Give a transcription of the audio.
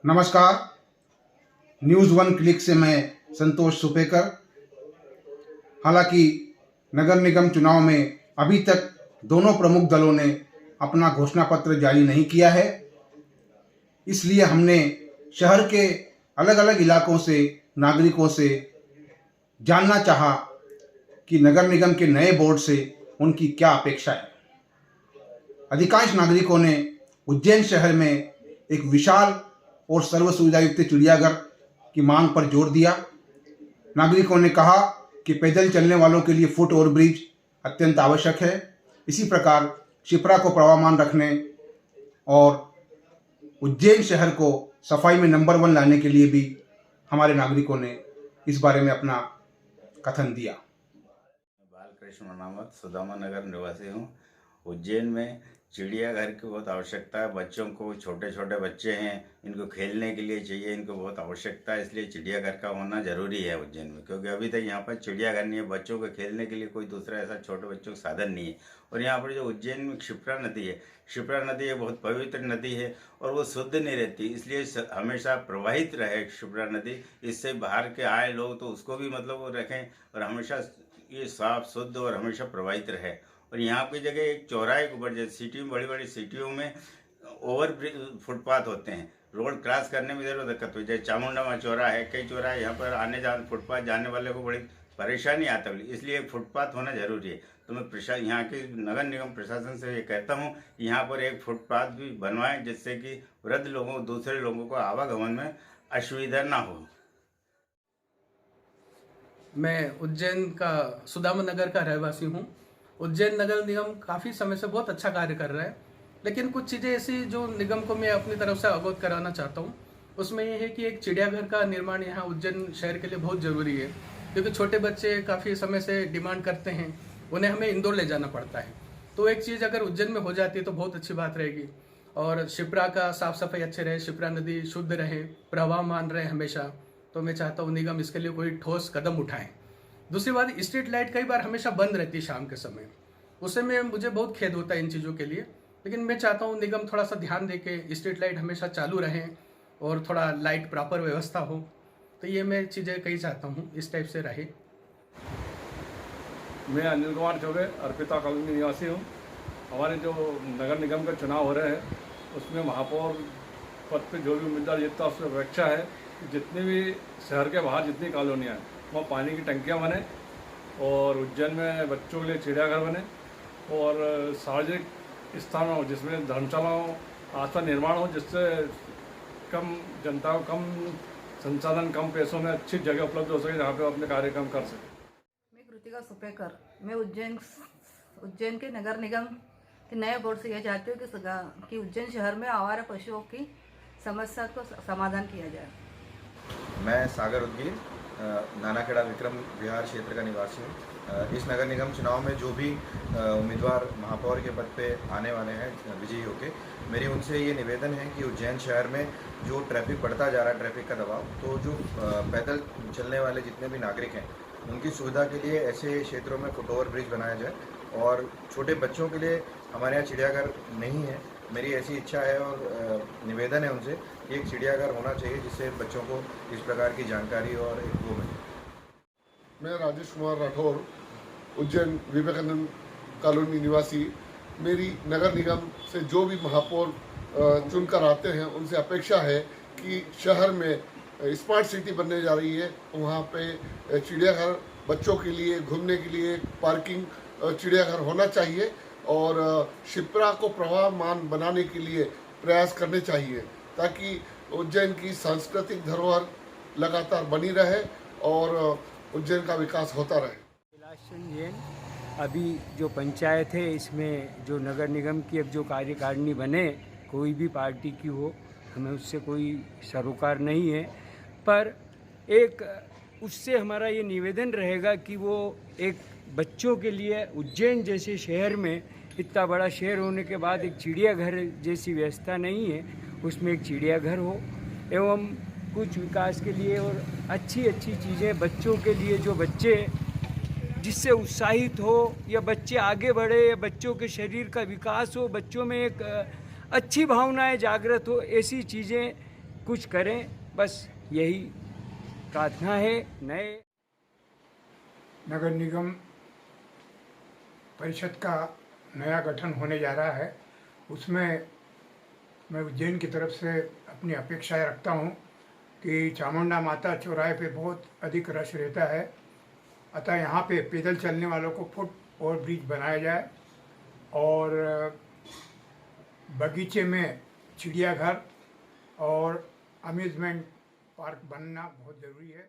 नमस्कार। News one click से मैं संतोष सुपेकर। हालांकि नगर निगम चुनाव में अभी तक दोनों प्रमुख दलों ने अपना घोषणा पत्र जारी नहीं किया है, इसलिए हमने शहर के अलग अलग इलाकों से नागरिकों से जानना चाहा कि नगर निगम के नए बोर्ड से उनकी क्या अपेक्षा है। अधिकांश नागरिकों ने उज्जैन शहर में एक विशाल और सर्व सुविधायुक्त चिड़ियाघर की मांग पर जोर दिया। नागरिकों ने कहा कि पैदल चलने वालों के लिए फुट ओवर ब्रिज अत्यंत आवश्यक है। इसी प्रकार शिप्रा को प्रवाहमान रखने और उज्जैन शहर को सफाई में नंबर 1 लाने के लिए भी हमारे नागरिकों ने इस बारे में अपना कथन दिया। बालकृष्ण मनावत सुदामा नगर निवासी हूँ। उज्जैन में चिड़ियाघर की बहुत आवश्यकता है। बच्चों को, छोटे छोटे बच्चे हैं, इनको खेलने के लिए चाहिए, इनको बहुत आवश्यकता है, इसलिए चिड़ियाघर का होना ज़रूरी है उज्जैन में। क्योंकि अभी तक यहाँ पर चिड़ियाघर नहीं है, बच्चों को खेलने के लिए कोई दूसरा ऐसा छोटे बच्चों का साधन नहीं है। और यहाँ पर जो उज्जैन में क्षिप्रा नदी है, क्षिप्रा नदी है, बहुत पवित्र नदी है और वो शुद्ध नहीं रहती, इसलिए हमेशा प्रवाहित रहे क्षिप्रा नदी। इससे बाहर के आए लोग तो उसको भी मतलब वो रखें और हमेशा ये साफ शुद्ध और हमेशा प्रवाहित रहे। और यहाँ की जगह एक चौराहे के ऊपर, जैसे सिटी में, बड़ी बड़ी सिटियों में ओवर फुटपाथ होते हैं, रोड क्रॉस करने में ज़रूर दिक्कत होती है। चामुंडा में चौराहा है, कई चौराहे, यहाँ पर आने जाने फुटपाथ जाने वाले को बड़ी परेशानी आता है, इसलिए फुटपाथ होना जरूरी है। तो मैं यहाँ के नगर निगम प्रशासन से ये कहता हूँ कि यहाँ पर एक फुटपाथ भी बनवाएं, जिससे कि वृद्ध लोगों, दूसरे लोगों को आवागमन में असुविधा ना हो। मैं उज्जैन का सुदामा नगर का रहवासी हूँ। उज्जैन नगर निगम काफ़ी समय से बहुत अच्छा कार्य कर रहा है, लेकिन कुछ चीज़ें ऐसी जो निगम को मैं अपनी तरफ से अवगत कराना चाहता हूँ। उसमें ये है कि एक चिड़ियाघर का निर्माण यहाँ उज्जैन शहर के लिए बहुत ज़रूरी है, क्योंकि छोटे बच्चे काफ़ी समय से डिमांड करते हैं, उन्हें हमें इंदौर ले जाना पड़ता है। तो एक चीज़ अगर उज्जैन में हो जाती है तो बहुत अच्छी बात रहेगी। और शिप्रा का साफ सफाई अच्छे रहे, शिप्रा नदी शुद्ध रहे, प्रवाहमान रहे हमेशा। तो मैं चाहता हूँ निगम इसके लिए कोई ठोस कदम उठाएं। दूसरी बात, स्ट्रीट लाइट कई बार हमेशा बंद रहती है शाम के समय, उससे में मुझे बहुत खेद होता है इन चीज़ों के लिए। लेकिन मैं चाहता हूँ निगम थोड़ा सा ध्यान दे के स्ट्रीट लाइट हमेशा चालू रहें और थोड़ा लाइट प्रॉपर व्यवस्था हो। तो ये मैं चीज़ें कही चाहता हूँ इस टाइप से रहे। मैं अनिल कुमार चौबे, अर्पिता कॉलोनी निवासी हूँ। हमारे जो नगर निगम का चुनाव हो रहे हैं उसमें महापौर पद पे जो भी उम्मीदवार जीतता है उससे अपेक्षा है कि जितनी भी शहर के बाहर जितनी कॉलोनियाँ हैं वहाँ पानी की टंकियाँ बने और उज्जैन में बच्चों के लिए चिड़ियाघर बने और सार्वजनिक स्थान हो जिसमें धर्मशालाओं आसपास निर्माण हो, जिससे कम जनता को कम संसाधन, कम पैसों में अच्छी जगह उपलब्ध हो सके जहाँ पे वो अपने कार्यक्रम कर सके। मैं कृतिका सुपेकर, मैं उज्जैन के नगर निगम के नए बोर्ड से यह चाहती हूँ कि उज्जैन शहर में आवारा पशुओं की समस्या को समाधान किया जाए। मैं सागर उदगीर नानाखेड़ा विक्रम विहार क्षेत्र का निवासी हूँ। इस नगर निगम चुनाव में जो भी उम्मीदवार महापौर के पद पे आने वाले हैं विजयी होके, मेरी उनसे ये निवेदन है कि उज्जैन शहर में जो ट्रैफिक बढ़ता जा रहा है, ट्रैफिक का दबाव, तो जो पैदल चलने वाले जितने भी नागरिक हैं उनकी सुविधा के लिए ऐसे क्षेत्रों में फुट ओवर ब्रिज बनाया जाए। और छोटे बच्चों के लिए हमारे यहाँ चिड़ियाघर नहीं है, मेरी ऐसी इच्छा है और निवेदन है उनसे कि एक चिड़ियाघर होना चाहिए जिससे बच्चों को इस प्रकार की जानकारी और एक वो मिले। मैं राजेश कुमार राठौर, उज्जैन विवेकानंद कॉलोनी निवासी। मेरी नगर निगम से जो भी महापौर चुनकर आते हैं उनसे अपेक्षा है कि शहर में स्मार्ट सिटी बनने जा रही है, वहाँ पे चिड़ियाघर, बच्चों के लिए घूमने के लिए पार्किंग चिड़ियाघर होना चाहिए और शिप्रा को प्रवाहमान बनाने के लिए प्रयास करने चाहिए ताकि उज्जैन की सांस्कृतिक धरोहर लगातार बनी रहे और उज्जैन का विकास होता रहे। जैन, अभी जो पंचायत है इसमें जो नगर निगम की अब जो कार्यकारिणी बने, कोई भी पार्टी की हो, हमें उससे कोई सरोकार नहीं है, पर एक उससे हमारा ये निवेदन रहेगा कि वो एक बच्चों के लिए उज्जैन जैसे शहर में, इतना बड़ा शहर होने के बाद एक चिड़ियाघर जैसी व्यवस्था नहीं है, उसमें एक चिड़ियाघर हो एवं कुछ विकास के लिए और अच्छी अच्छी चीज़ें बच्चों के लिए, जो बच्चे जिससे उत्साहित हो या बच्चे आगे बढ़े या बच्चों के शरीर का विकास हो, बच्चों में एक अच्छी भावनाएं जागृत हो, ऐसी चीज़ें कुछ करें, बस यही प्रार्थना है। नए नगर निगम परिषद का नया गठन होने जा रहा है, उसमें मैं उज्जैन की तरफ से अपनी अपेक्षाएं रखता हूं कि चामुंडा माता चौराहे पे बहुत अधिक रश रहता है, अतः यहाँ पे पैदल चलने वालों को फुट ओवर ब्रिज बनाया जाए और बगीचे में चिड़ियाघर और अम्यूज़मेंट पार्क बनना बहुत ज़रूरी है।